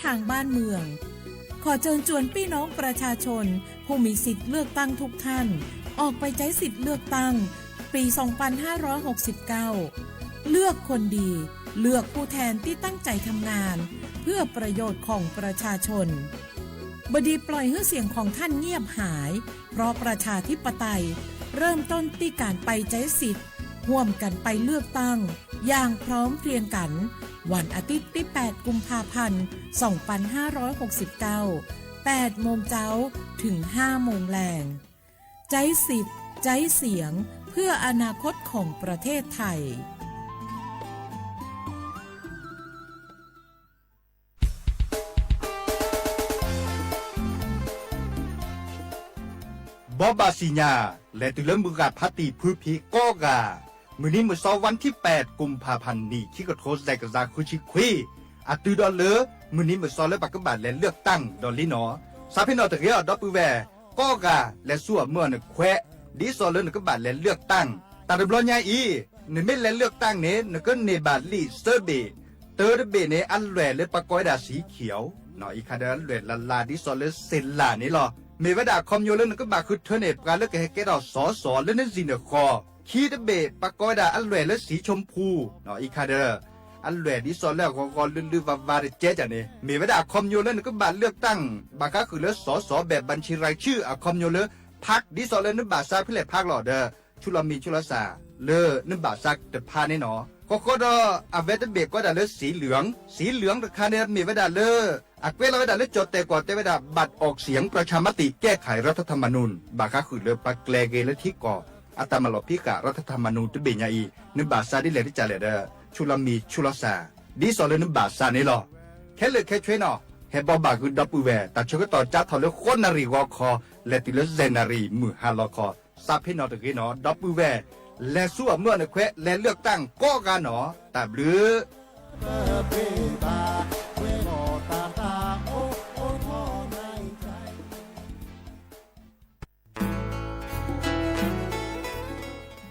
ทางบ้านเมืองขอเชิญชวนพี่น้องประชาชนผู้มีสิทธิ์เลือกตั้งทุกท่านออกไปใช้สิทธิ์เลือกตั้งปี 2569 เลือกคนดีเลือกผู้แทนที่ตั้งใจทำงานเพื่อประโยชน์ของประชาชนบดีปล่อยให้เสียงของท่านเงียบหายเพราะประชาธิปไตยเริ่มต้นที่การไปใช้สิทธิ์ร่วมกันไปเลือกตั้งอย่างพร้อมเพรียงกันวันอาทิตย์ที่ 8 กุมภาพันธ์ 2569 8 โมงเช้าถึง 5 โมงแลงใช้สิทธิ์ใช้เสียงเพื่ออนาคตของประเทศไทยบอบาสิญาและตุลมุกาพัติพืพีก็กามื้อนี้มื้อเช้าวันที่ 8 กุมภาพันธ์นี้ที่กระโทษได้กระซาคุชิคุยอะตุดอเลมื้อนี้มื้อเช้าและปักกะบาดและเลือกตั้งดอลลีนอซาพี่น้องตะเกียดอปือแวก็กาและสั่วเมื่อนแควดิซอเลนกะบาดและเลือกตั้งตาดบลอญาอีนเมและเลือกตั้งเนนก็เนบาลีเซเบเตอร์เบเนอันแหวและปะกอยดาสีเขียวเนาะอีคาดาแหวละลาดิซอเลเซลลานี่หรอเมวดาคอมโยเลนก็บาคือเทเนปกาเลกเกดอสอสอเลนซินคอคีดเบปะกอยดาอันแหวและสีชมพูเนาะอีคาดาอันแหวดิซอแล้วก็ลือวาเจจันเนเมวดาคอมโยเลนก็บาเลือกตั้งบาก็คือเลสอสอแบบบัญชีรายชื่ออะคอมโยเลพักดิซอเลนบาซาพิเลพักหลอเดชุลามีชุลสาเลนบาซักเดพาเนเนาะก็ดอเวตเบก็ดาเลสีเหลืองตะคาเนเมวดาเลอักเวลาเวดาเลจดแต่ก่อนแต่เวดาบัตรออกเสียงประชามติแก้ไขรัฐธรรมนูญบาก็คือเลปักแกลเกเลที่ก่ออัตมาลพิการัฐธรรมนูญตะเบญญาอีนบาซาดิเลที่จะเลเดชุลามีชุลสาดิซอเลนบาซานี่หรอแค่เลยแค่ช่วยเนาะเฮบอบาคือดับเวแต่ชก็ต่อจัดทอเลคนนารีวอคอและติเลเซนารีมือฮาลอคอซาพี่น้องตะกี้เนาะดับเวและสู้เมื่อในแควและเลือกตั้งก็กันเนาะแต่บลือ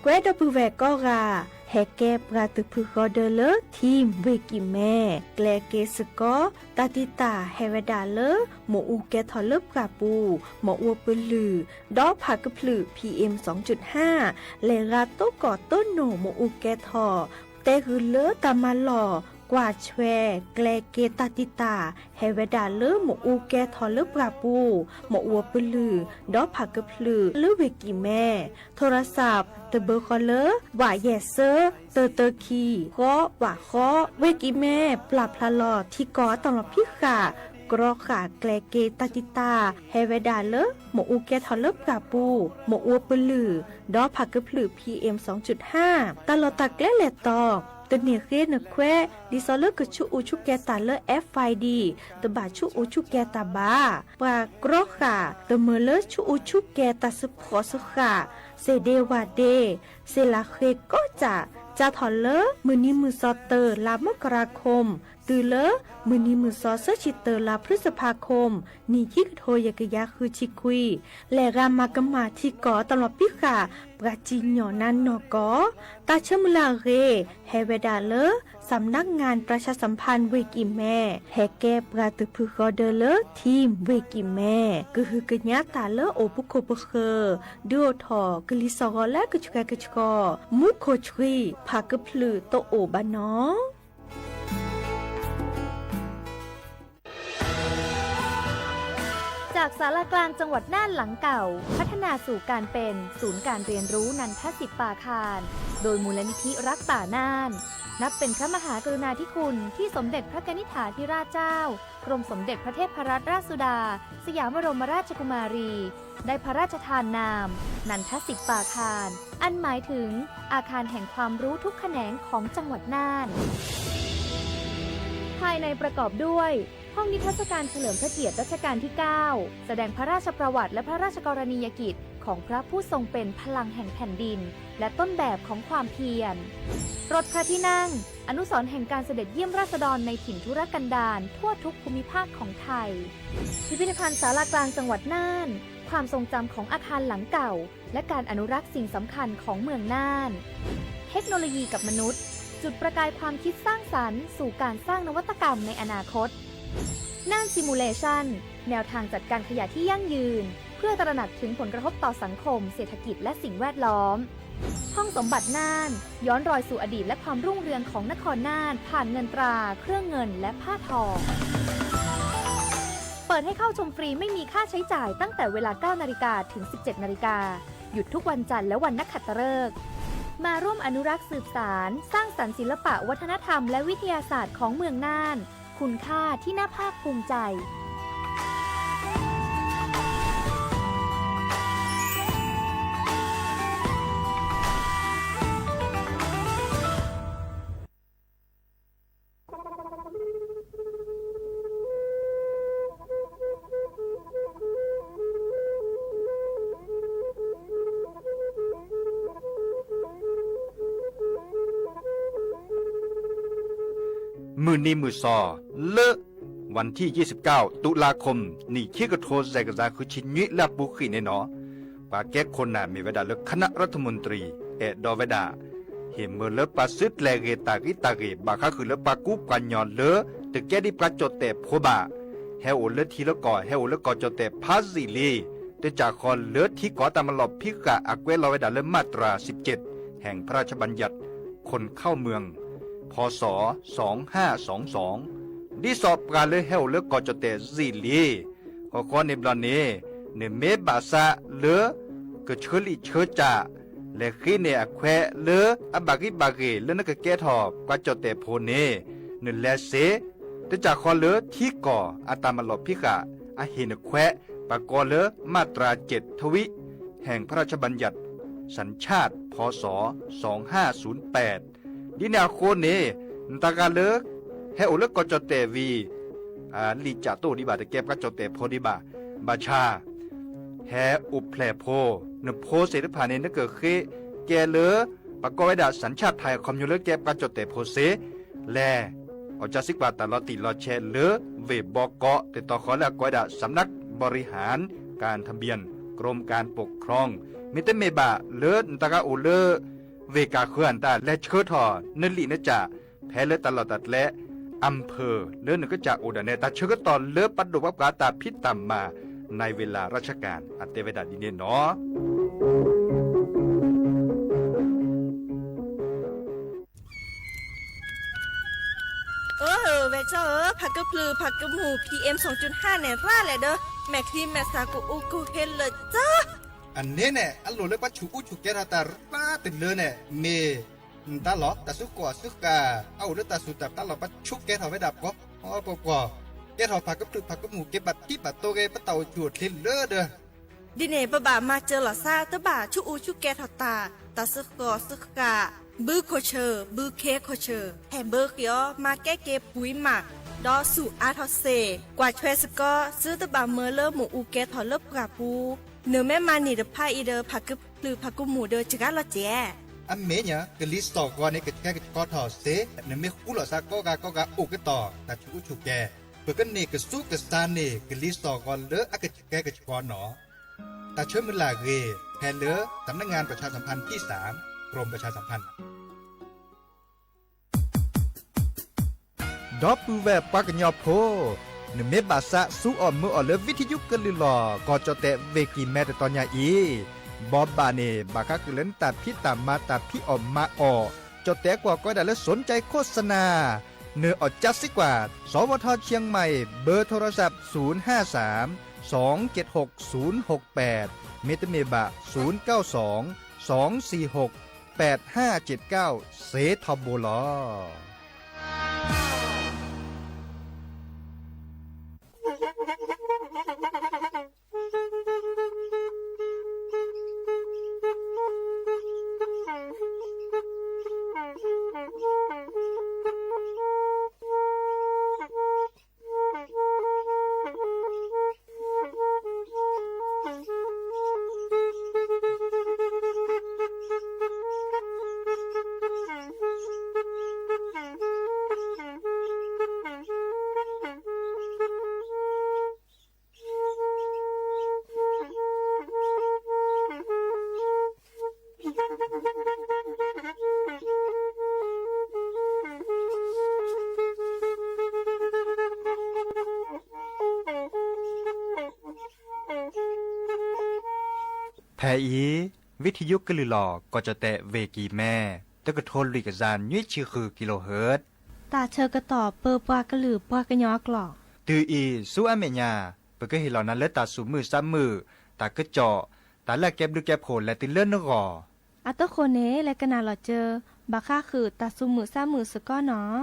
แกวดปูแวก็กาแฮแกปราตุพึกอเดเลทีมเวกิแม่แกลเกสกอตาติตาเฮเวดาเลหมอูแกทอเลบกาปูหมออวปลือดอผักกะพลือ PM 2.5 เลราโตก่อต้นโหนหมอูแกทอแต่คือเลตามาหล่อกว่าแชแกลเกตาติตาเฮเวดาเลหมอูแกทอเลบกาปูหมออวปลือดอผักกะพลือเลเวกิแม่โทรศัพท์เตเบอร์คอเลอร์ว่าแยเซอร์เตอคีก็ว่าข้อเวกิแม่ปรับพลาลอที่ก่อตลอดพี่ขากรอขาแกลเกตาติตาเฮเวดาเลหมอูแกทอเลบกาปูหมออวปลือดอผักกะพลือ PM 2.5 ตลอดตะแกลแลตอกตเนียเรนแควดิซอเลกชูอูชูแกตาเล FID ตบาชูอูชูแกตาบาปากรอขาตเมเลชูอูชูแกตาสปอสขาเซเดวาเดเซลาเคก็จะถอนเลมือนี้มือซอเตอร์ลามกราคมตือเลมือนี้มือซอเซชิเตอร์ลาพฤษภาคมนี่ที่โทยกยาคือชิคุยและรามากมาที่ก่อตลอดพิขาปราจิญญอนันนอกอตาเชมุลาเรเฮเวดาเลสำนักงานประชาสัมพันธ์เวกิแม่แฮแกปราตุพึกอเดเลทีมเวกิแม่ก็คือกญาตาเลโอปุโคปเคดูทอกลิซอและกจุกกอมุโคชรีพากพลือโตโอบานอจากศาลากลางจังหวัดน่านหลังเก่าพัฒนาสู่การเป็นศูนย์การเรียนรู้นันทศิษย์ป่าคารโดยมูลนิธิรักป่าน่านนับเป็นพระมหากรุณาธิคุณที่สมเด็จพระกนิษฐาธิราชเจ้ากรมสมเด็จพระเทพรัตนราชสุดาสยามบรมราชกุมารีได้พระราชทานนามนันทศิษย์ป่าคารอันหมายถึงอาคารแห่งความรู้ทุกแขนงของจังหวัดน่านภายในประกอบด้วยห้องนิทรรศการเฉลิมพระเกียรติรัชกาลที่ 9 แสดงพระราชประวัติและพระราชกรณียกิจของพระผู้ทรงเป็นพลังแห่งแผ่นดินและต้นแบบของความเพียรรถพระที่นั่งอนุสรณ์แห่งการเสด็จเยี่ยมราษฎรในถิ่นทุรกันดารทั่วทุกภูมิภาคของไทยพิพิธภัณฑ์ศาลากลางจังหวัดน่านความทรงจำของอาคารหลังเก่าและการอนุรักษ์สิ่งสำคัญของเมืองน่านเทคโนโลยีกับมนุษย์จุดประกายความคิดสร้างสรรค์สู่การสร้างนวัตกรรมในอนาคต น่านซิมูเลชันแนวทางจัดการขยะที่ยั่งยืน เพื่อตระหนักถึงผลกระทบต่อสังคมเศรษฐกิจและสิ่งแวดล้อมห้องสมบัติน่านย้อนรอยสู่อดีตและความรุ่งเรืองของนครน่านผ่านเงินตราเครื่องเงินและผ้าทองเปิดให้เข้าชมฟรีไม่มีค่าใช้จ่ายตั้งแต่เวลา 9 นาฬิกาถึง 17 นาฬิกาหยุดทุกวันจันทร์และวันนักขัตฤกษ์มาร่วมอนุรักษ์สืบสานสร้างสรรค์ศิลปะวัฒนธรรมและวิทยาศาสตร์ของเมืองน่านคุณค่าที่น่าภาคภูมิใจมือนี้มือซอเลอะวันที่ 29 ตุลาคมนี่คิกโทแซกซาคือชินยิลาบุขีเนเนาะปาแก้คนน่ะมีเวลาเลือกคณะรัฐมนตรีดอเวดาเห็นเมื่อเลือกปาซึดแลเกตากิตาเกบาคาคือเลือกปากุกันยอนเลอตึกแก้ดิปราจดแต่โพบาเฮโอเลือทีละก่อเฮโอเลือกก่อจดแต่พาซิลีแต่จากคอนเลือที่ก่อตามมาหลบพิกะอักเวลอเวดาเลือมาตรา 17 แห่งพระราชบัญญัติคนเข้าเมืองพศ 2522ดิสอบการเลเฮลเลกอจเตซิลีขอขอในบลเนเนเมบาซาเลกเชลิเชจาและขีเนอแควเลอบากิบาเกเลนกแกทอบกว่าจเตโพเนเนเลเซแต่จากคอเลที่ก่ออาตามลบพิกะอาหินแควปากอเลมาตรา7ทวิแห่งพระราชบัญญัติสัญชาติพศ 2508ดินาโคเนตากาเลเฮโอเลกอจเตวีลิจาโตดิบาตะเก็บกะจเตโพดิบาบาชาแฮอุเพลโพนโพเสตผาเนนเกเคแกเลปากอไวดาสัญชาติไทยคอมยูเลเก็บกะจเตโพเสแลอจาสิกว่าตลอติลอแชเลเวบอกอติตอขอและกอดาสำนักบริหารการทะเบียนกรมการปกครองมิเตเมบาเลตากาโอเลเวกาเคลื่อนตาและเชิดทอนลินจ่าแพ้เลตลอดตัดและอำเภอเลื่อนก็จากอุดรเนตาเชิดตอนเลือปัดดุวับกาตาพิษต่ำมาในเวลาราชการอัตเตเวดาดินเนาะเวเจอผักกะพลือผักกะหมู PM 2.5เนี่ยร่าแหละเด้อแม่ครีมแม่สากูอูกูเฮนเลยจ้าอันนี้เนี่ยอันโหลเลยปัจจุอุจุแกราตาป้าติดเลยเนี่ยเมตาหลอตาสุกว่าสุกาเอาเลือตาสุดตาหลอปัจจุแกถอไว้ดับก็อ๋อปกว่าแกถอผักกะพลือผักกะหมูเก็บบัตรที่บัตรโตเกปะเต่าจุดทิ้งเลอเด้อดิเน่บะบ่ามาเจอหล่อซาตะบ่าชูอูชูแกทอตาตาซึกกอซึกกาบือโคเชอร์บือเคโคเชอร์แฮมเบอร์เกียวมาแก้เก็บปุ๋ยหมักดอสู่อาทอเซกว่าช่วยสกอซื้อตะบ่าเมอเลอหมูอูแกถอเลิบกาปูเนื้อแม่มานี่เดพาอีเดอผักกะพลือผักกะหมูเดอจิกาละเจอันเมเนี่ยกลิสต์ต่อก่อนในกแกกกอทอเซเนเมคุลอซาก็กาอุกต่อตาชูชูแกเปิดกันเนกสู้กซานเนกลิสต์ต่อก่อนเลออากแกกกอหนอตาเชื่อมือลาเกแทนเลอสำนักงานประชาสัมพันธ์ที่3กรมประชาสัมพันธ์ดอปูแวปากญอโพเนเมบาซาสู้ออมมือออเลวิทยุกลิลอกอจเตเวกิแมตตอนยาอีบอบบาเนบาคาคือเล่นตัดพี่ตามมาตัดพี่ออมมาออจดแต่กว่าก็ได้และสนใจโฆษณาเนื้ออดจัดสิกว่าสวทเชียงใหม่เบอร์โทรศัพท์053 276 068เมตเมบะ092 246 8579เซทอมโบลอ แทอีวิทยุกลือหลอก็จะแตะเวกีแม่ตะกะโทนลิกะจานยุ้ยชื่อคือกิโลเฮิรตซ์ตาเชอกระต่อเปอปวากระหลือปวากระยอกหลอกตืออีสู้อเมญาเปก็เห็นเหล่านั้นและตาสูมือซ้ำมือตากระเจาะตาแลกแก็บดูแก็บโผลและติเลื่อนนกออัตโคเนและกนาหลอเจอบาค่าคือตาซุมือซ้ำมือสก้อเนาะ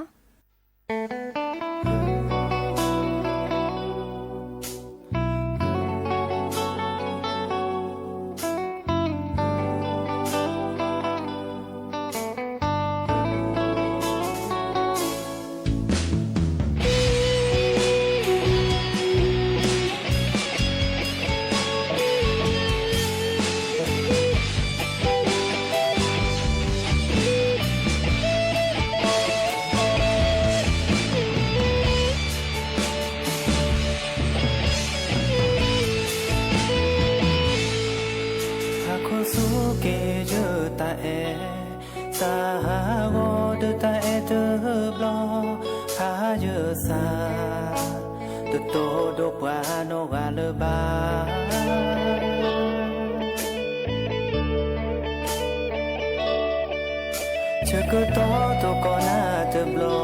เชกุโตโตกอนาเตบลอ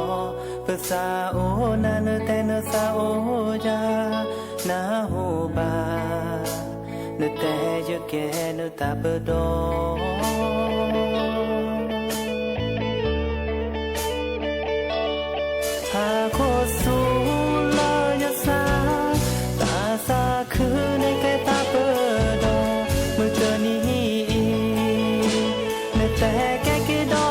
ภาษาโอนาเนเตนซาโอจานาโฮบาเนเตยเกเนตาเปโดหาโคสูลายสาตาสาคือในแกตาเปโดมือเจอนี้เนเตแกกิดอ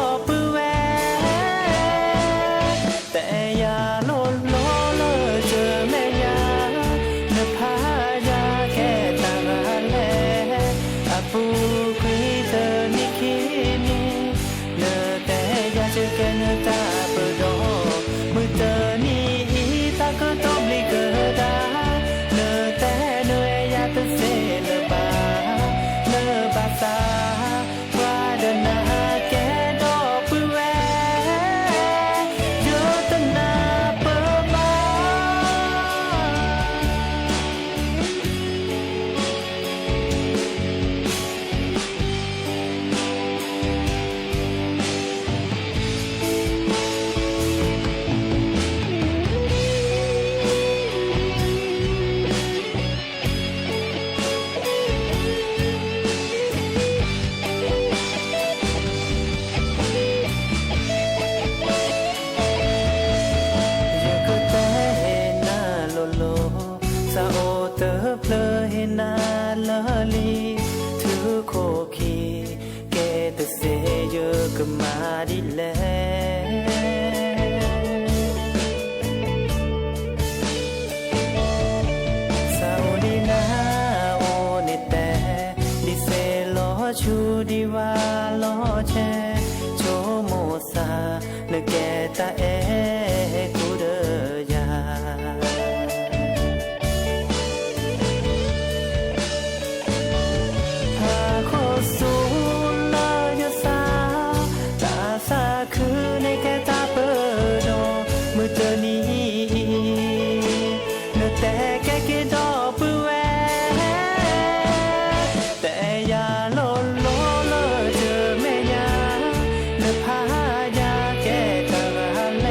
มาดิแลสาวดีนาโอเนแต่ดิเซลอชูดีวาลอเชโชโมซาเนแกตาเอกูเดยาหาโคสูคือในแค่ตาเปิดมือเจอนี้เนื้อแต่แค่คิดดอกปื้อแวแต่อย่าโลดโลเลเจอแม่ยาเนื้อพายาแก่ตาแล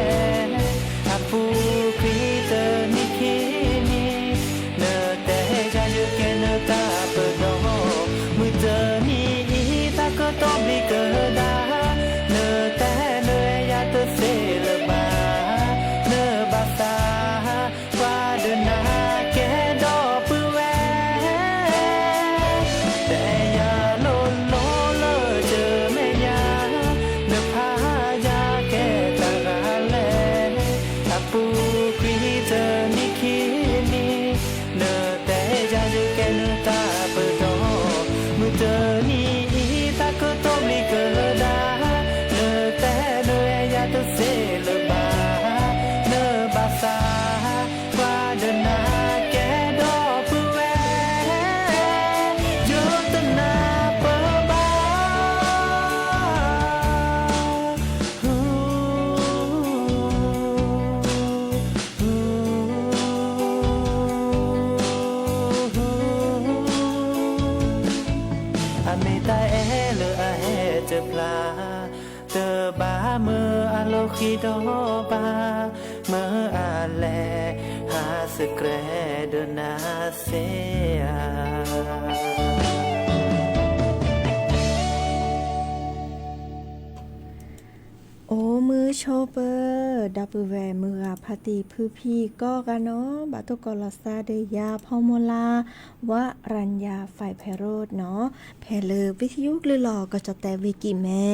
ขีดอบาเมื่ออาแลหาสแกรเดนาเซียโอ้มือโชเปอร์ดับเบิลแวมือพัตีพื้พี่ก็กันเนาะบาตุกอลาซาเดยาพอมลาวะรัญญาฝ่ายไพโรดเนาะแพเลอวิทยุลือหลอก็จะแต่วิกิแม่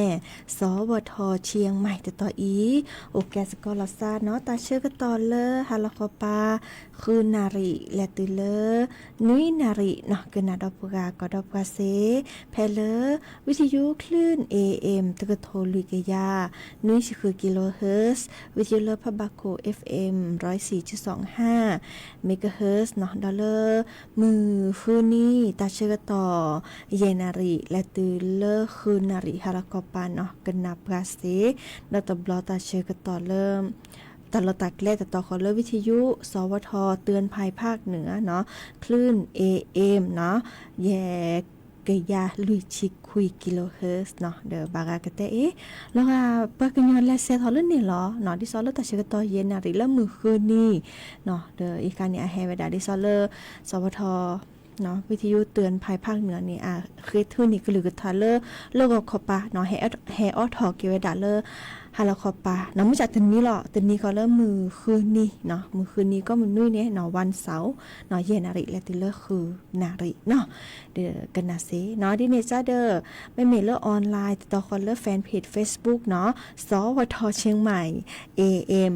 สวทเชียงใหม่แต่ต่ออีโอแกสกอลาซาเนาะตาเชื่อก็ตอนเลอฮาลาคอปาคือนาริและตือเลอนุยนาริเนาะคือนาดอปกาก็ดอปกาเซแพเลอวิทยุคลื่น AM ตะกะโทลุยกยานุ้ยคือกิโลเฮิรตซ์วิทยุเลอร์พบาโค FM 104.25 เมกะเฮิรตซ์เนาะดอลเลอร์มือฟืนี่ตาเชกต่อเยนาริและตือเลอร์คือนาริฮารากอปานเนาะกันนับกาเซดอตบลอตาเชกต่อเริ่มตลอดตักแรกแต่ต่อขอเลิกวิทยุสวทเตือนภัยภาคเหนือเนาะคลื่น AM เนาะแยกกยาลุยชิคุยกิโลเฮิรตซ์เนาะเดอบากากะเตแล้วก็ปากญอนและเซทอลนี่เหรอเนาะดิซอลเลอร์ตาเชกตอเย็นนาริละมือคืนนี่เนาะเดออีกานี่อาแฮเวดาดิซอลเลอร์สวทเนาะวิทยุเตือนภัยภาคเหนือนี่เคยทื่นนี่ก็หรือกทาเลอร์โลกขอปาเนาะแฮออทอเกเวดาเลอร์ฮาลาคอปาเนาะไม่จากตันนี้หรอกตันนี้ก็เริ่มมือคืนนี้เนาะมือคืนนี้ก็มันนุ่ยเนี่ยเนาะวันเสาร์เนาะเย็นนาริและติเลอร์คือนาริเนาะเดอกันนาเซเนาะดิเนจ้าเดอไม่เมลเลอร์ออนไลน์ต่อคอนเลอร์แฟนเพจ Facebook เนาะสวทเชียงใหม่ AM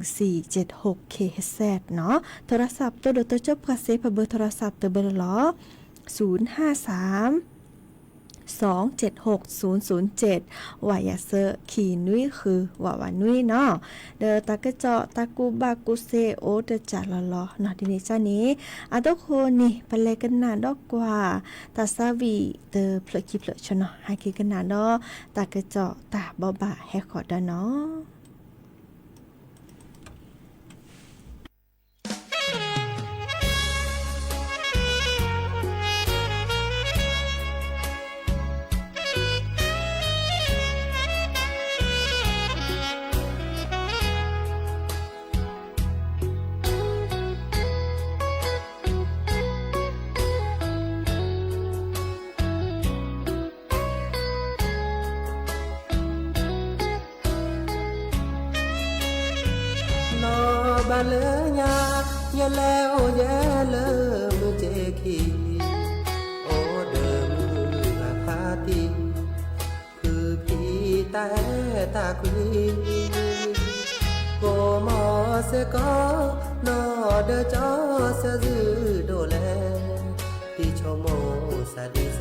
1476 KHZ เนาะโทรศัพท์ตัวเดอตัวจบกระเซพเบอร์โทรศัพท์ตัวเบอร์ล้อ053 276-007วายาเซอร์ขีนุ้ยคือวานุ้ยเนาะเดอตากะเจาะตากูบากุเซโอเดจาลอลอเนาะทีนี้จ้านี้ทุกคนนี่ไปเลยกันหนาดอกกว่าตาซาวีเดอเพลกิเพลชเนาะให้คิดกันหนาดอตากะเจาะตาบ่บะแฮคอดเนาะบาเลญาอย่าแล้วอย่าเลอมือเจคีโอเดิมมือพาตีคือพี่แต่ตาคุยโกมอเสก็นอเดจอเสจือโดแลที่ชโมสาดีเส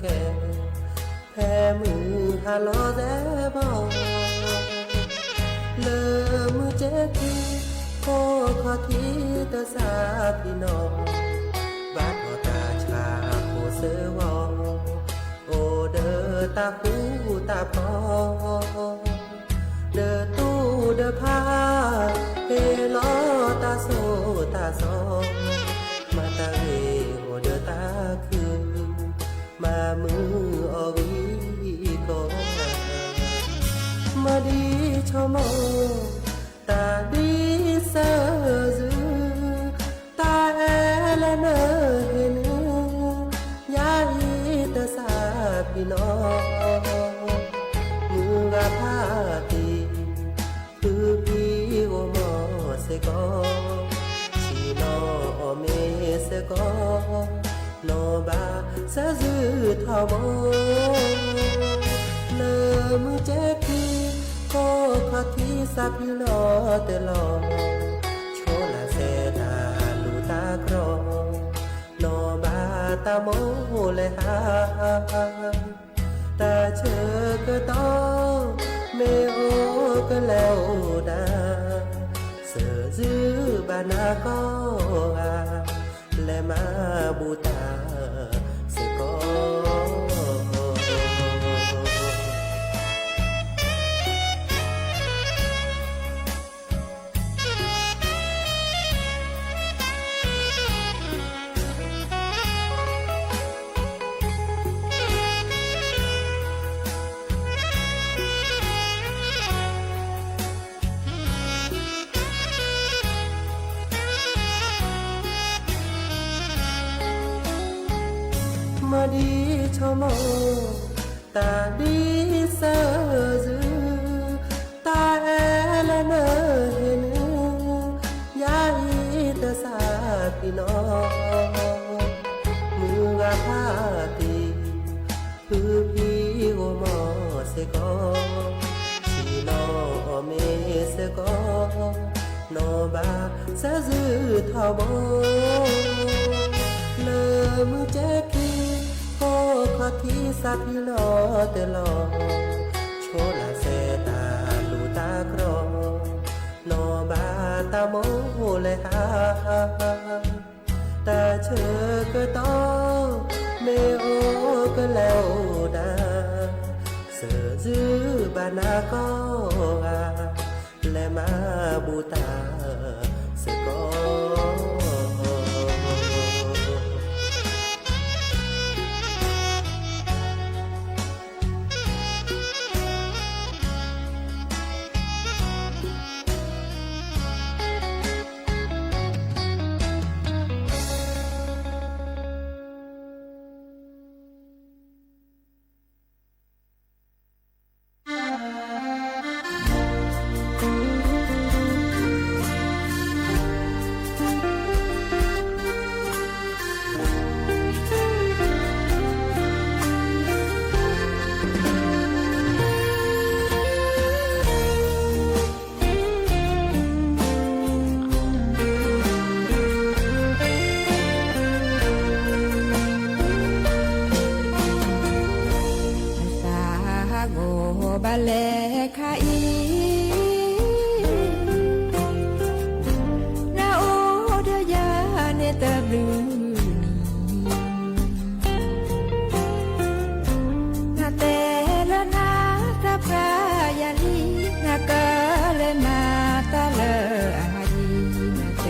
แกแพ้มือฮาลอแซบอเลอมือเจคีโอ้ขอที่ตาสาพี่น้องบาดขอตาชาโคเสวอโอเดอตาหูตาพอเดอตู้เดอผ้าเปลอตาโซตาซอมาตาเวโอเดอตาคืนมามืออวีก็มาดีชอมตาดีเสอตาเอลเนเห็นยาอีตาสาพี่น้องมือกะพาตีคือพี่โอมอเสกอชีนอเมเสกอนอบาสะจือทาวเลมือเจ็บพี่ก็ขอที่สับลอเตลอโชลาเซตาลูตากรอนอบาตาโมเลหาตาเชอกะตอเมโอกะแล้วดาเสือจื้อบานาก็และมาบูตาเสกอ ดีชมตาดีเสอจือตาแอละเนอเห็นยาอีตะสาพี่น้องมือกะพาตีคือพี่โอมอเสกอชีนอเมเสกอนอบาสะจือทอบเลอมือแจกีโคขอที่สักพี่ลอเตลอโชลาเซตาลูตากรอนอบาตาโมเลยฮาตาเชอก็ต้องเมโอก็แล้วดาเสือจื้อบานาก็อาและมาบูตาสกอบาเลคาอีนาโอเดยาเนตบลูนาเตละนาตาพรายาลีนากาเลมาตาเลอาดีนาเต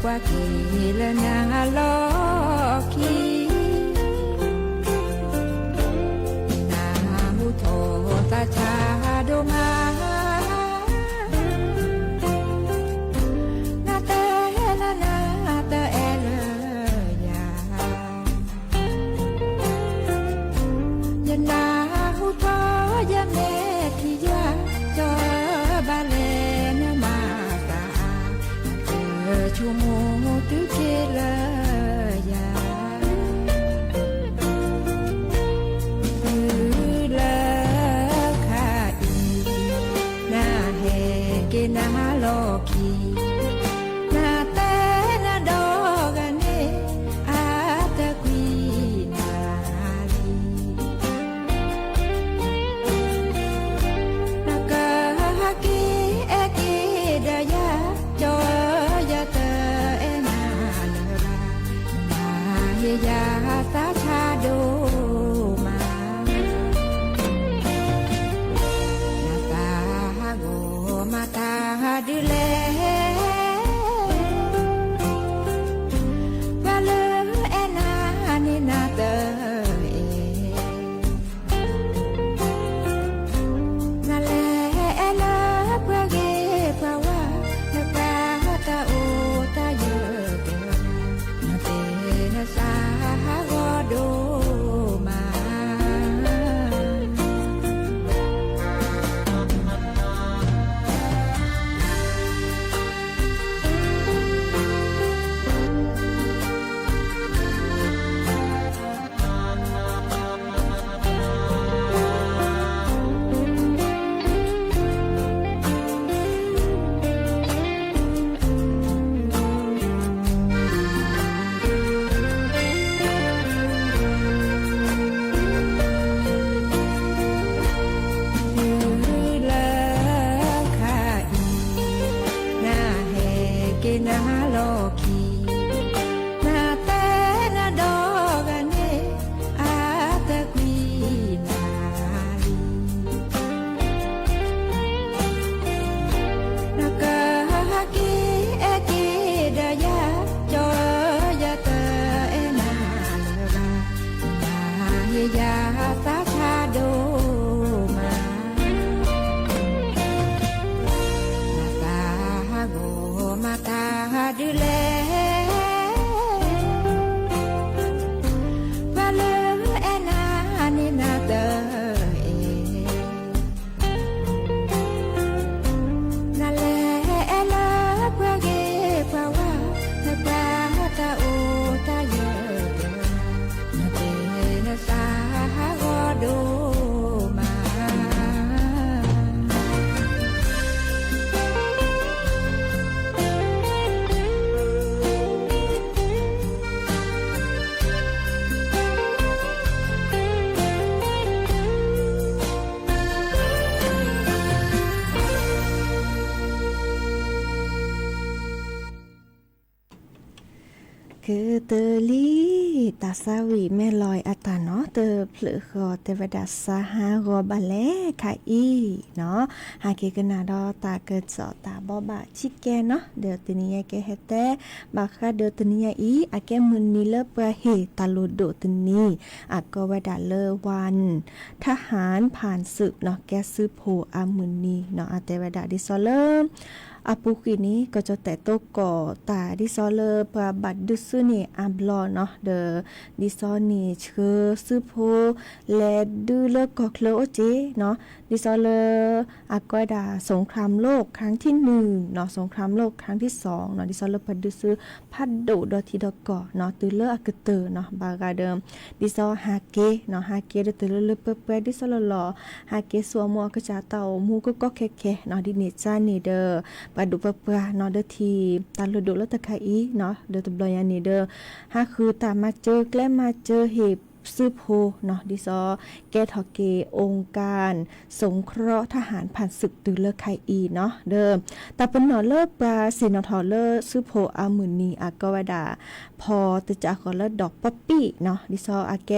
กว่ากีละนาโลกีชาโดมานาเตละนาเตเอเลยายานาหูทอยาเมทิยาจอบาเลนมาตาเธอชูโมตุเกเลยานาโลกีนาเตนาดอกเนอาตะกีนาลีนากะฮักิเอกิดายาจอยาเตเอนาเลรานาเฮยาตาชาโดมามาตาดูแลบาเลเอนานินาเตเอนาเลเอลาปะเกปะวานาตาตาโอตาเยเตนาเตนาสา คือเตอลีตาสาวีแม่ลอยอัตาเนาะเตอเพลคอเทวดาสหารบาแลค่ะอีเนาะหาเกกนาดอตาเกิดสอตาบอบาชิแกเนาะเดอตนิยาแกเฮเตบาคาเดอตนิยาอีอาแกมุนนีเลปะเฮตาลุโดตนีอะก็วดาเลวันทหารผ่านศึกเนาะแกซื้อโพอามุนนีเนาะอาเทวดาดิซอเลอาปุกินี้ก็จะแต่โตก่อตาดิซอเลปะบัดดุซึนี่อัมบลอเนาะเดอดิซอนี่เชอซื้อโพและดูเลกอกเลโอเจเนาะดิซอเลอากอดาสงครามโลกครั้งที่1เนาะสงครามโลกครั้งที่2เนาะดิซอเลปะดุซึพัดโดดอทีดอกอเนาะตือเลอะกะเตอเนาะบากาเดิมดิซอฮาเกเนาะฮาเกเดตือเลเปเปดิซอลลอฮาเกสัวมัวกะจาเตามูก็แค่ๆเนาะดิเนจานี่เด้อปะดุปะเปเนาะเดอทีตาลุดุลตะไคอีเนาะเดอตบลอยานี่เด้อฮาคือตามาเจอแกล้มาเจอเฮซื้อโพเนาะดิซอแกทอเกองค์การสงเคราะห์ทหารผ่านศึกตือเลอไคอีเนาะเดิมตาเป็นหนอเลอปลาเซนอทอเลอซื้อโพอามือนีอากวดาพอตะจากอเลอดอกป๊อปปี้เนาะดิซออาแก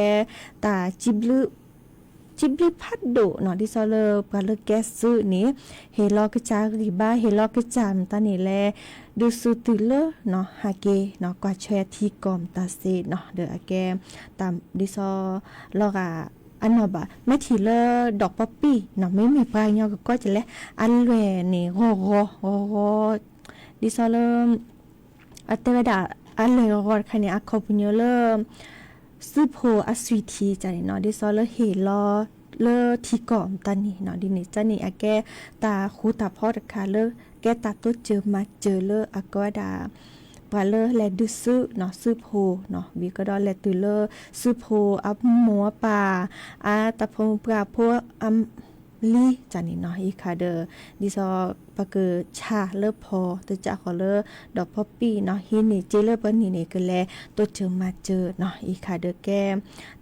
ตาจิบลิพัดโดเนาะดิซอเลปลาเลแกซื้อนี้เฮลอกะจากิบ้าเฮลอกะจามตานี่แลดูสูตือเลเนาะฮาเกเนาะกว่าแชที่กอมตาเซเนาะเดออาแกตามดิซอลอกะอันเนาะบะแม่ทีเลดอกป๊อปปี้เนาะไม่มีปลายยอก็จะแลอันแหวนี่โหดิซอเลอัตเวดาอันเลยรอดคันนี้อะคอปุญเลซื้อโพอสวีทีจันเนาะดิซอเลเฮลอเลที่กอมตานี่เนาะดินี่จันนี่อะแกตาคูตาพอดคาเลแกตาตัวเจอมาเจอเลอากวดาปาเลแลดูซื้อเนาะซื้อโพเนาะวีก็ดอแลตุเลซื้อโพอับหมัวป่าอาตะพงปลาพวกอัมลีจันนี่เนาะอีคาเดอดิซอปะเกอชาเลพอตะจะขอเลดอกป๊อปปี้เนาะฮินี่เจเลปนี่นี่ก็แลตัวเจอมาเจอเนาะอีคาเดอแก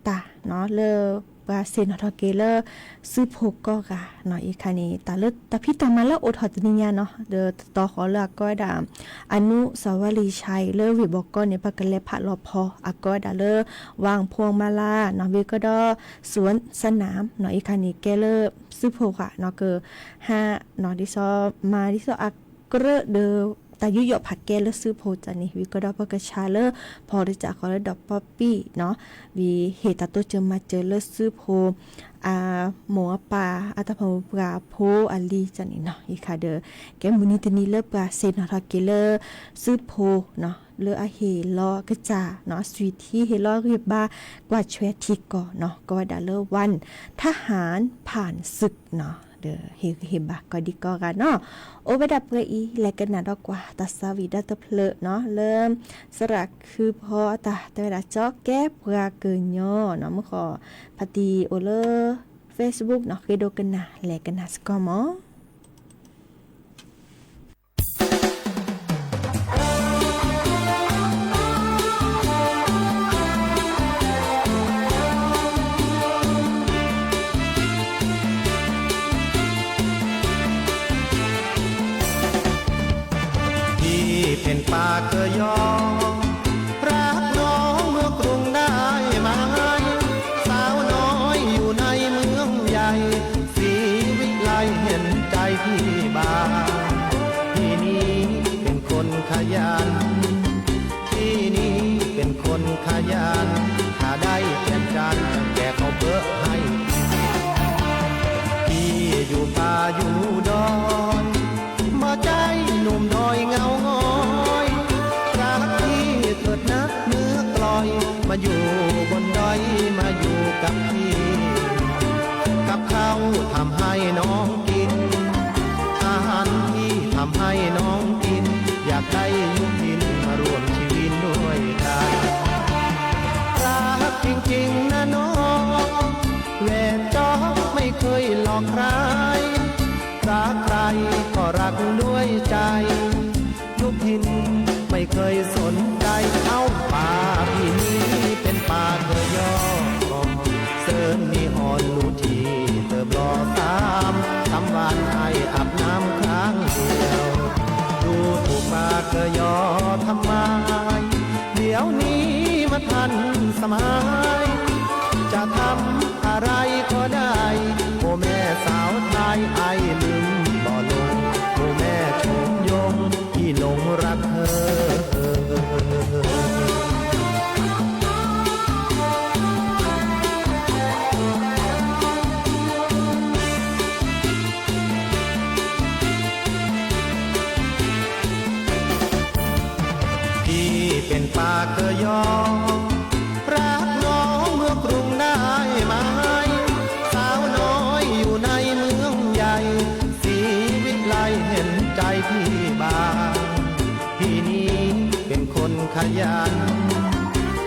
ตาเนาะเลปาเซนทอเกเลซื้อโพก็กะเนาะอีคานี่ตาเลตาพิตามาแล้วโอทอตนิยาเนาะเดอตอขอเลก็ดาอนุสาวรีย์ชัยเลวิบอกก็เนี่ยปะกะเลพะรอพออะก็ดาเลวางพวงมาลาเนาะวิก็ดอสวนสนามเนาะอีคานี่แกเลซื้อโพค่ะเนาะเกอ5เนาะดิซอมาดิซออักเกรเดอตายุยอผักแกเลซื้อโพจันนี่วิก็ดอปะกะชาเลพอได้จากขอเลดอกป๊อปปี้เนาะวิเฮตาโตเจอมาเจอเลซื้อโพหมัวปลาอาตาพงปลาโพอาลีจันนี่เนาะอีคาเดอแกมุนิตนีเลปลาเซนทาเกเลซื้อโพเนาะเลอเฮลอกะจาเนาะสวีที่เฮลอเรียบากว่าแชที่ก่อเนาะก็ดาเลวันทหารผ่านศึกเนาะเดอเฮบะก็ดีก็กันเนาะโอเวดับเกอีและกันนาดอกว่าตัสวีดัตเพลเนาะเริ่มสระคือพอตาแต่เวลาจอกแก้ปลาเกินย่อเนาะมื้อขอพอดีโอเลอ Facebook เนาะเคยดูกันนะและกันนะสกอมอเป็นปากเกยอรักน้องเมืองกรุงได้ไหมสาวน้อยอยู่ในเมืองใหญ่สีวิไลเห็นใจพี่บ้างที่นี่เป็นคนขยันที่นี่เป็นคนขยันถ้าได้แก่นจันแกเขาเบอะให้พี่อยู่ป่าอยู่ดอยมาใจหนุ่มน้อยเงามาอยู่บนดอยมาอยู่กับพี่กับเขาทำให้น้องกินอาหารที่ทำให้น้องกินอยากได้ยุพินมาร่วมชีวิตด้วยกันรักจริงๆนะน้องแหวนจอกไม่เคยหลอกใครรักใครก็รักด้วยใจยุพินไม่เคยสนใจเอาป่าพี่นี้เป็นป่าเธอยอเสิร์นมีอ่อนลูทีเติบรอทำวันให้อาบน้ำครั้งเดียวดูถูกป่าเธอยอทำไมเดี๋ยวนี้ ทันสมัยจะทำอะไรก็ได้โอ้แม่สาวไทยไอลืมบ่ลงโอ้แม่ชมยงที่หลงรักเธอเป็นปากเกยอรักน้องเมืองกรุงได้ไหมสาวน้อยอยู่ในเมืองใหญ่สีวิไลเห็นใจพี่บ้างที่นี่เป็นคนขยัน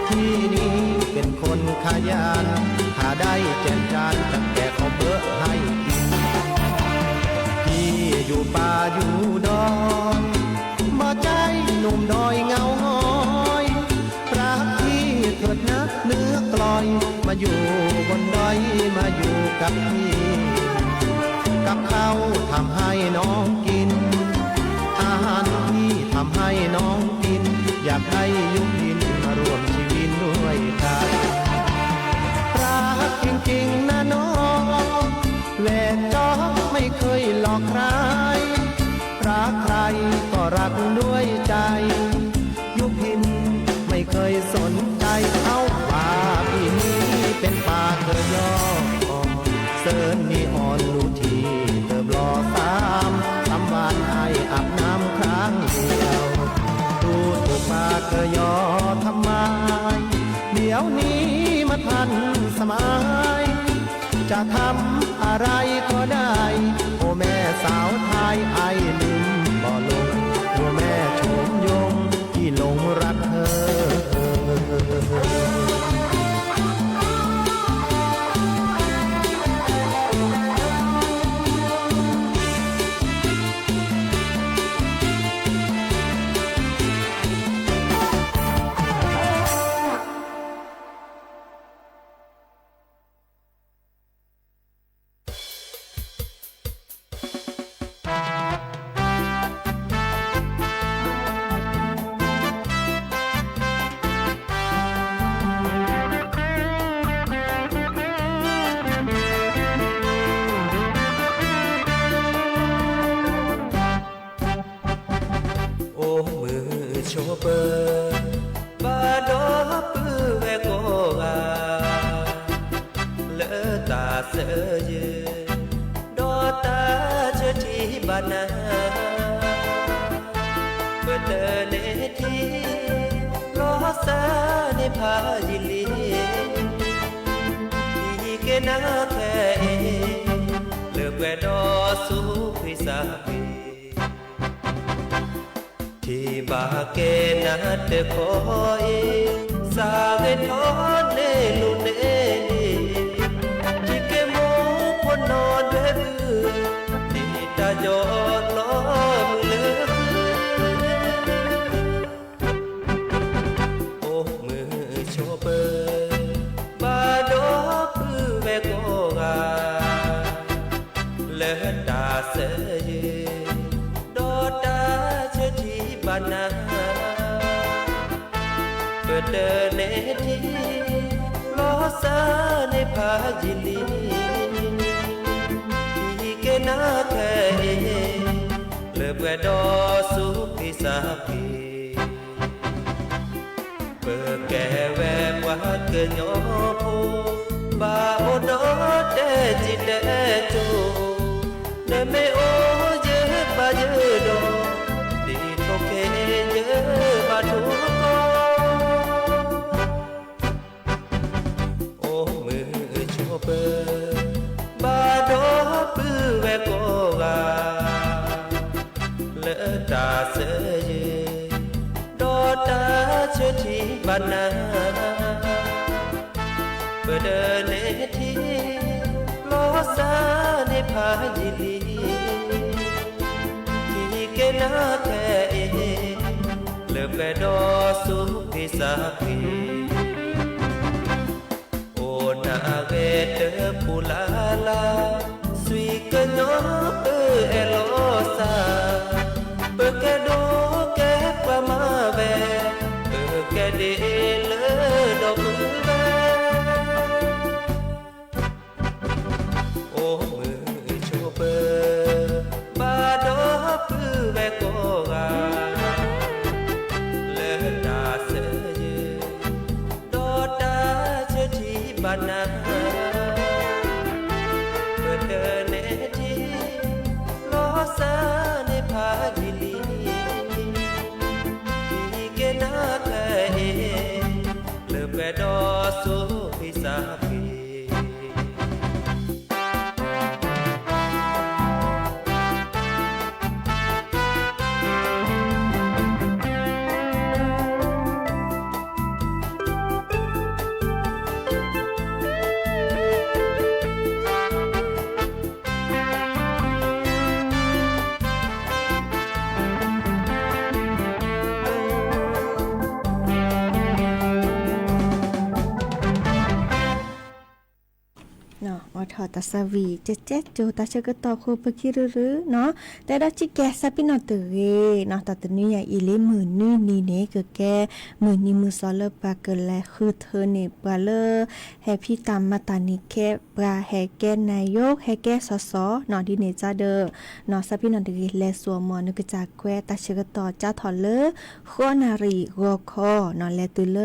ที่นี่เป็นคนขยันถ้าได้แจกจานจะแกะข้าวเบอะให้กินพี่อยู่ป่าอยู่ดอยมาใจหนุ่มดอยเงาหอยรักพี่เถิดนะเนื้อกลอยมาอยู่บนดอยมาอยู่กับพี่กับเขาทำให้น้องกินอาหารพี่ทำให้น้องกินอยากให้ยุพินมารวมชีวิตด้วยกันรักจริงๆนะน้องแหวกจอไม่เคยหลอกใครรักใครก็รักด้วยใจยุพินไม่เคยสนใจเอาป่าพี่นี้เป็นป่าเกยอเซิร์นนีอ่อนลูทีเติบรอสามวันให้อาบน้ำครั้งเดียวดูถูกป่าเกยอทำไมเดี๋ยวนี้มาทันสมัยจะทำอะไรก็ได้โอ้แม่สาวไทยไอลืมบ่ลงโอ้แม่ชมยงที่หลงรักเธอโชเปอร์บาดอปือแวโกกาเลอตาเสยดอตาเชทีบานาเปิดเตเลทีรอสาในพายิลีที่เกนาแค่เลือกแวดอสุพิสาที่บาเกนัดเดคอยสาเกนอนเนลุเนที่เกโมพนอนเดบือที่ตาจอดล้อมือเลือโอ้มือโชเปอร์บาดอปือแวโกกาเลอตาเสยดอตาเชทีบานาเปิดเดินเนทีลอสาในพายิลีที่เกนาแค่เลือบแวดอสุพิสาพีเปิดแก่แวบว่าเกินยอโพบาโอดอเดจิเดโจเนเมโอเยบาเยโดดีโตเคเยบาทุโกโอ้มือโชเปอร์บาดอปือแวโกกาเลอตาเสยดอตาเชทีบานาเปิดเดินเนทีลอสาในพายิลีที่เกนาแค่เลือบแวดอสุพิสาพีโอนาเวเตปูลาลาสวีกโนเอเอโลซาเปแกโดแกปามาเวเปแกเดเลโด นาเปิดเดินเนจีลอสาในพาจิลีที่เกนาเธอเอเลือเปดอสูพิสาฟี เนาะอทอตาสวีเจ๊เจ๊โจตาเชกตอโคปคิรือเนาะแต่ดาจิแกซาปินอตเรเนาะตาตนี้อย่าอีเลมือนี่นี่เนกแกมือนี้มือซอเลปาเกแลคือเธอเนปาเลแฮพี่ตามมาตานิแคปราแฮแกนายกแฮแกสสเนาะดิเนจาเดอเนาะซาปินอตเรแลสัวมอนกจากแควตาเชกตอจ้าทอเลขอนารีโกคอเนาะแลตุเล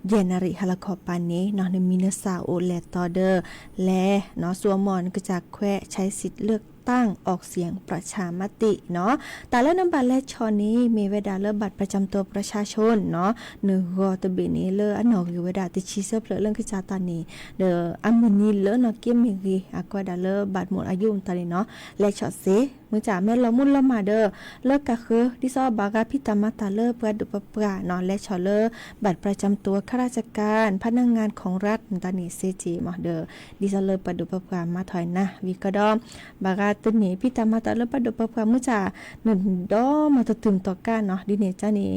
เยนาริฮาลาคอปานนี้เนาะในมินซาโอแลตอเดอร์และเนาะสัวมอนก็จากแควใช้สิทธิ์เลือกตั้งออกเสียงประชามติเนาะแต่ละนำบัตรและชอนี้มีเวลาเลือกบัตรประจำตัวประชาชนเนาะเนื้อตะบีนี้เลือกอันนอกอยู่เวลาติชีเซอร์เรื่องกิจตานี้เดออันมือนี้เลือกเนาะเกี่ยมมีอากว่าดาเลือกบัตรหมดอายุตอนนี้เนาะและชอเซเมื่อจ่าแม่ละมุนละมาเดอเลิกก็คือที่ซอบากาพิตามาตาเลิกประดุปปราเนาะและชอเลอบัตรประจำตัวข้าราชการพนักงานของรัฐตอนนี้เซจีมาเดอดิซอเลอประดุปปรามาถอยนะวิกดอมบากาตุนี้พิตามาตาเลิกประดุปปราเมื่อจ่าหนึ่งดอมาตตึมต่อกันเนาะดิเนจานี่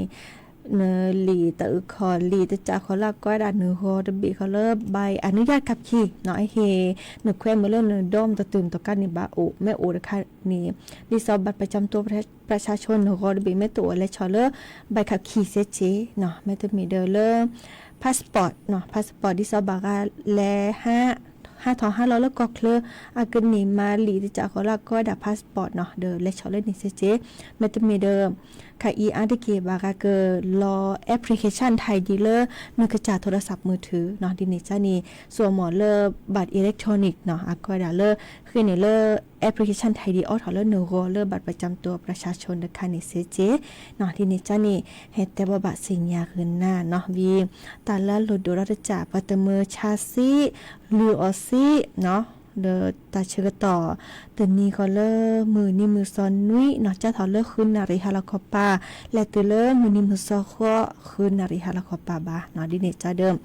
เนลีตะอึคอลีตะจ่าขอลากก็ดาเนโฮตะบีเขาเลิกใบอนุญาตขับขี่เนาะไอเฮเนแควมเมื่อเริ่มเนดอมตะตึมต่อกันนี่บาโอแม่โอราคานี่ดิซอบัตรประจำตัวประชาชนโฮตะบีแม่ตัวและชอเลอร์ใบขับขี่เซเจเนาะแม่ตะมีเดอเลอร์พาสปอร์ตเนาะพาสปอร์ตดิซอบากาแล5 ทอง500แล้วก็เคลออากินีมาลีที่จะขอลาก็ดับพาสปอร์ตเนาะเดอและชอเลนี่เซเจเมตมีเดิมค่ะอีอาร์ดิเกบากาเกอรอแอปพลิเคชันไทยดีเลอร์นึกกระจาโทรศัพท์มือถือเนาะดินิจานีส่วนหมอเลอบัตรอิเล็กทรอนิกส์เนาะอากวาดาเลอคือในเลอแอปพลิเคชันไทยดีออทอเลอร์เนโรเลอบัตรประจำตัวประชาชนนะคะในเซเจเนาะดินิจานีเฮตแต่บัตรสิญญาคืนหน้าเนาะวีตาละหลุดดูรัตจ่าปัตเมอชาซีลูออซีเนาะเดอตาเชกต่อตอนนี้เขาเลิกมือนี่มือซอนนุ้ยเนาะจะถอดเลิกคืนนาริฮาลาคอปาและตัวเลิกมือนี่มือซอข้อคืนนาริฮาลาคอปาบาเนาะดิเนจาเดิม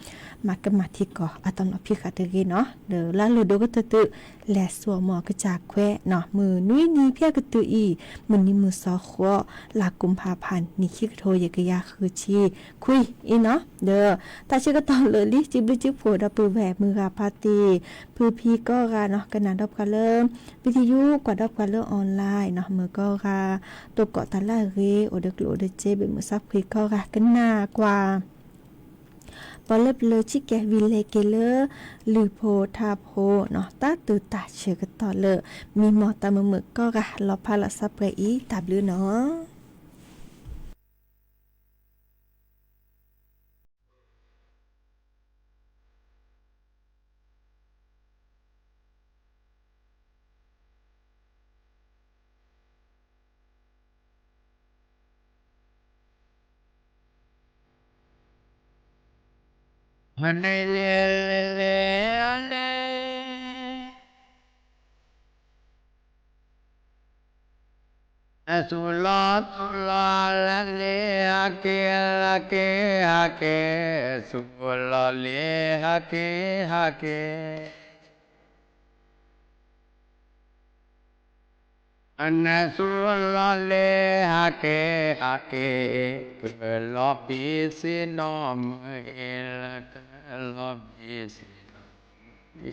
มากมาที่ก่ออะตอมอพิคาเตกีเนาะเดอลาลูโดก็ตือและสัวหมอกระจากแควเนาะมือนุ้ยนี่เพียกตืออีมือนี่มือซอข้อลากุมภาพันธ์นี่คิกโทยกยาคือชีคุยอีเนาะเดอตาเชกต่อเลยลิจิบลิจิโผดาปือแหวมือราปาตีพือพีก็เนาะกันนานดอบกันเริ่มวิทยุกว่าดอบกันเริ่มออนไลน์เนาะมือก็ตัวเกาะตาลาเรโอเดกโลเดเจเป็นมือซับคุยก็กันหน้ากว่าปอเล็บเลยชิแกวิเลเกเลอหรือโพทาโพเนาะตาตือตาเชื่อกันต่อเลยมีมอตามือก็ลอพาลซับเรอีตับลือเนาะฮันเล่เล่เล่เล่สุลาสุลาละเลฮะเกละเกฮะเกสุลาเลฮะเกฮะเกอันนั้นสุลาเลฮะเกฮะเกเปิดลอบีสินอมเอละลอบีสิเอ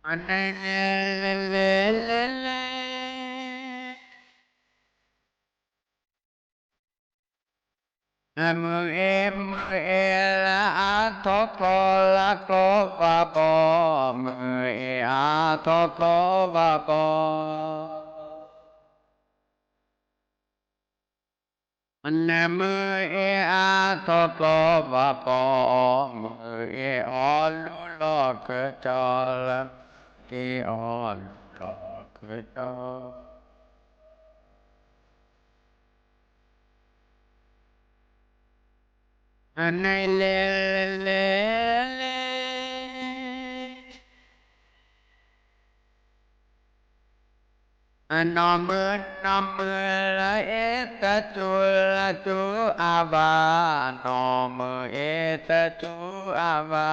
อันนั้นเล่เล่เล่เล่มือมือละทอกละกบาปอมือทอกบาปอ Nam e a tho po va po e o lo ke cho la ti o lo ke cho anai le Nam la e ta tu ava Nam e ta tu ava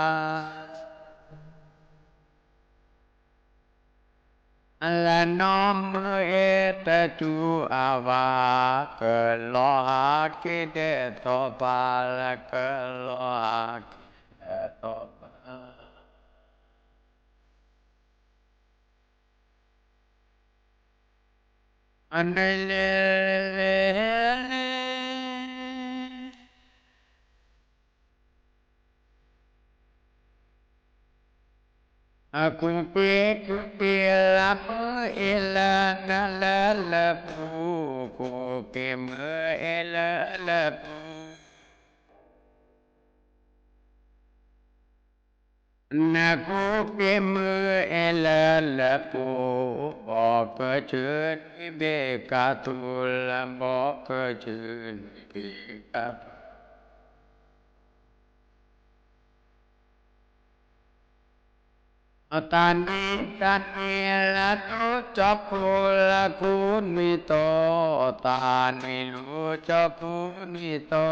la Nam e ta tu ava ke lo ha ke de to pa la ke lo ha ke to pa anai le Aku pe la e la na la pu ku pe me e la pu na ku pe me e la pu bo ke chun be ka tu la bo ke chun be ka tan la tu cho pu la kun mi to tan mi lu cho pu mi to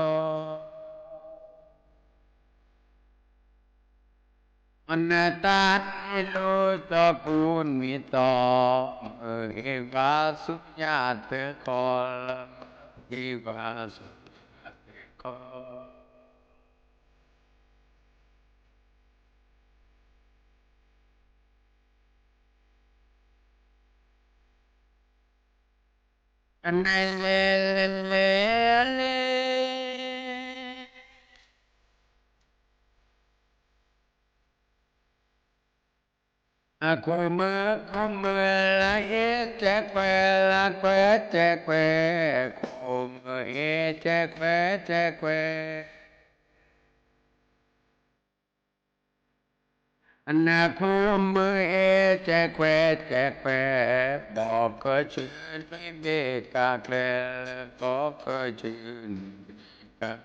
anh tan mi lu cho kun mi to e va su nya te ko e va su ko anh le come la e te que come e te que na come e te que bo cơ chữ bê ca cle có cơ chữ ca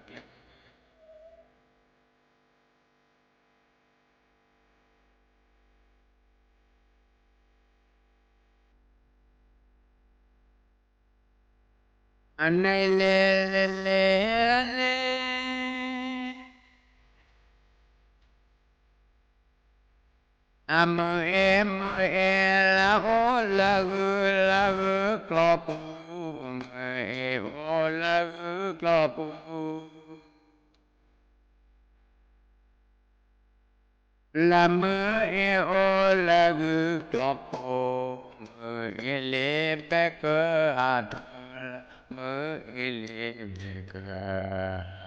anh này le em la o la gu clo pu em o la gu clo pu la mơ e o la gu clo pu e le pe cơ a mơ e le pe cơ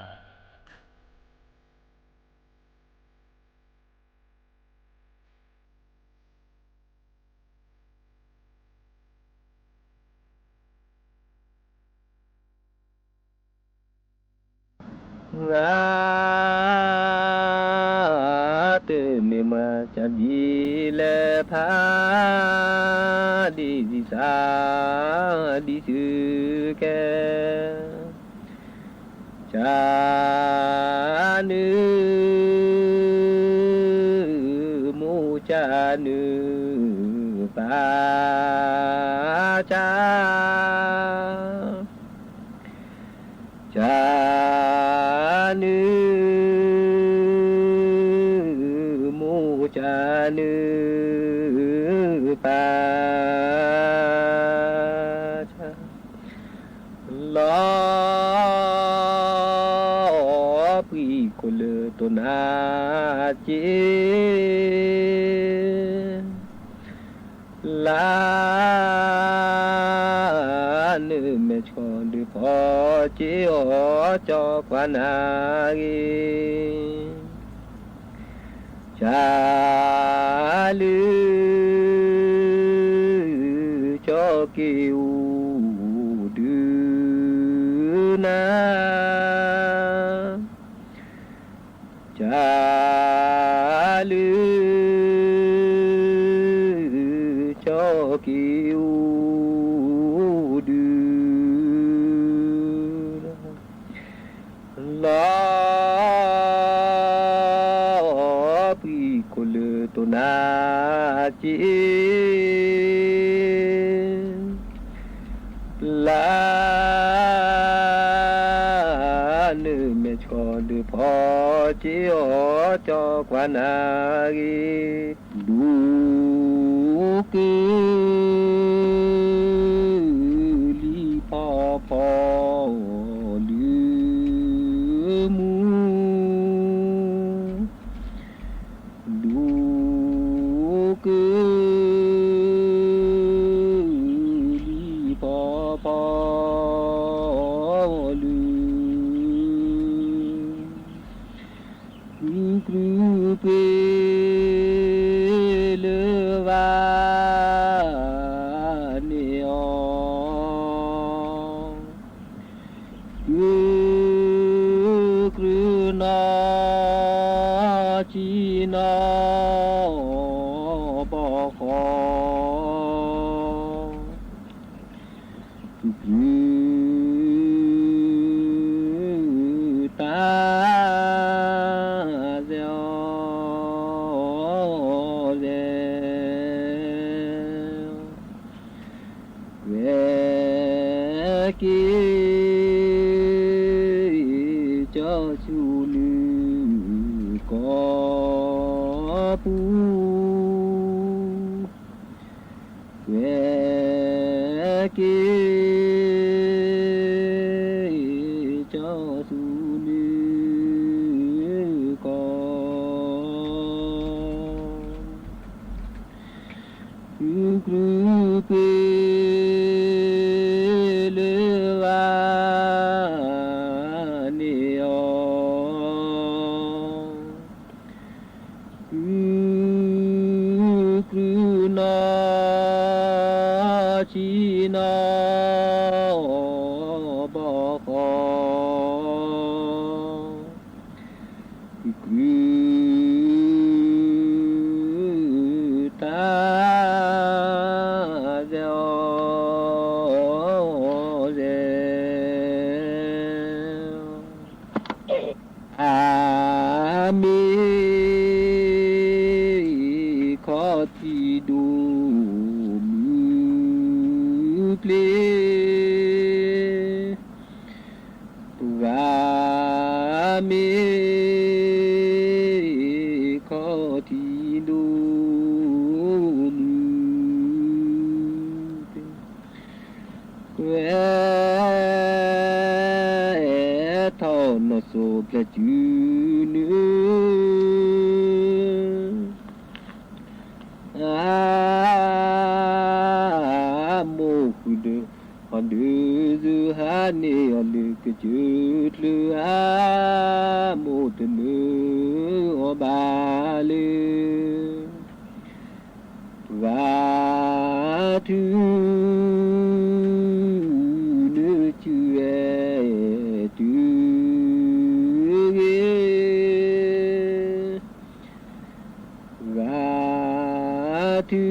te me ma cha di le tha di sa di su ke cha nu mu cha nu pa cha cha nu mu cha nu pa cha lo pi cô lơ tô na chi la nữ mẹ cho được phò chỉ ở cho quan ai cha lư cho kêu đưa นาจาลือจอกิวดูลาปีกุลตุนาจีลาเนื้อเมชอดูพอจีโอจอกวานากีดูกีลีพอพอลืมูดูกีลีพอพอลืกรูเปลวาเนียกรูนาจีนาบอคอกรูตากีเจ้าชูลือกอปูเวกีเจ้าชูลือกอกรูเปชีนาบอคอกรูตาเจ้าเจ้อามีขอที่ดูเพลวาเมขอที่ดูเวทอนโซกระจูนืโมคุดอันเดือฮานีอันเลือกจุดเลือโมตเนือบาลวาทูเนื้อจูเอตูเกวาทู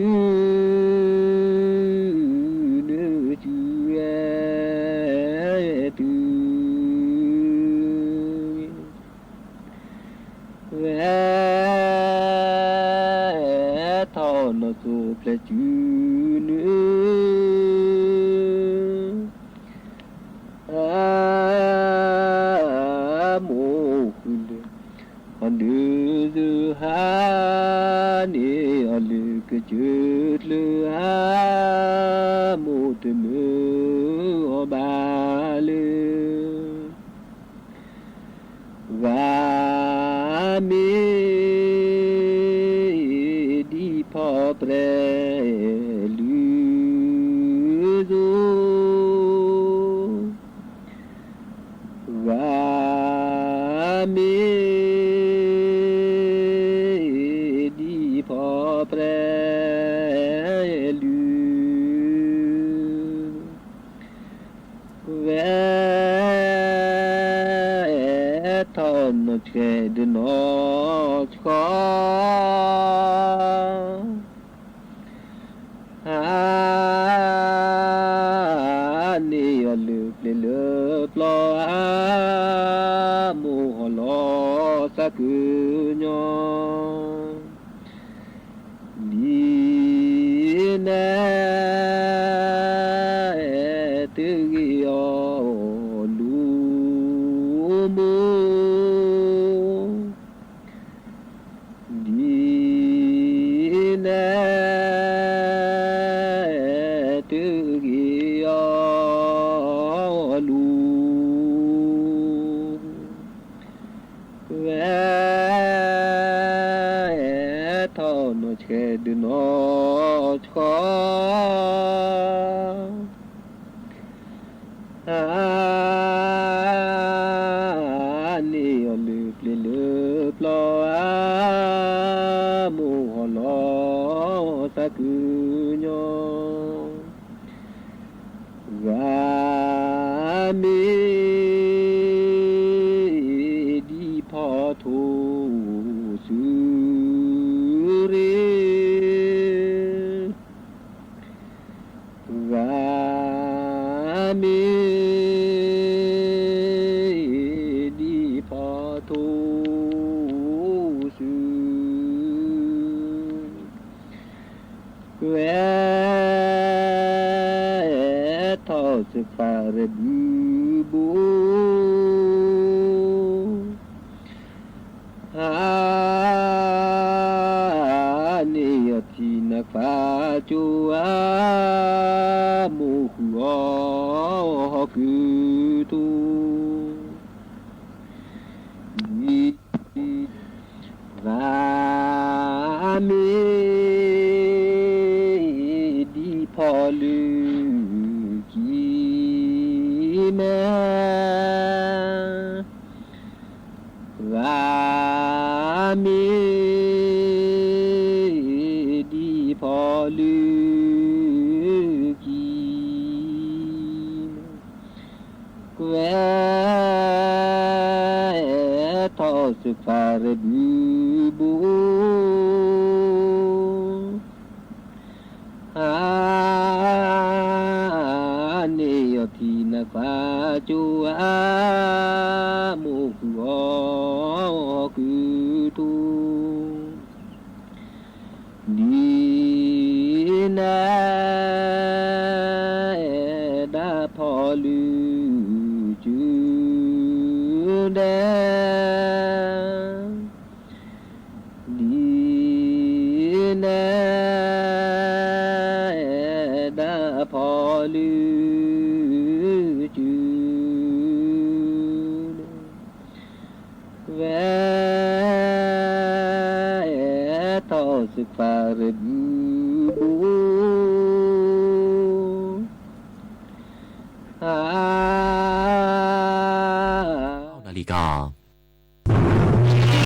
เพลจูเนื้อโมคุลอันเดือฮานีอันเลือกจุดเลือโมตเมือบาลวาเมพอเปรลือโซวาเมดีพอเปรลือเว che de no cho ni lu le plo mo lo sa ku nyo ni na tu yo lu mo ni na tu yo lu thọ nó che đừng nó khó ni lư lo mu lo sa cứ nhau và mi đi phò thu sư rê và mi đi phò thu sư quê thọ sự phà rê bù ni ti na fa chu a mu ho ku tu ni va mi di pho lu ki me và mi đi phò lư kỳ quê thọ sự phà rê bù ni thì na phá chu a mu ho ku tu ni na da pho lu chu de ni na da pho lu thọ sự phà rê bù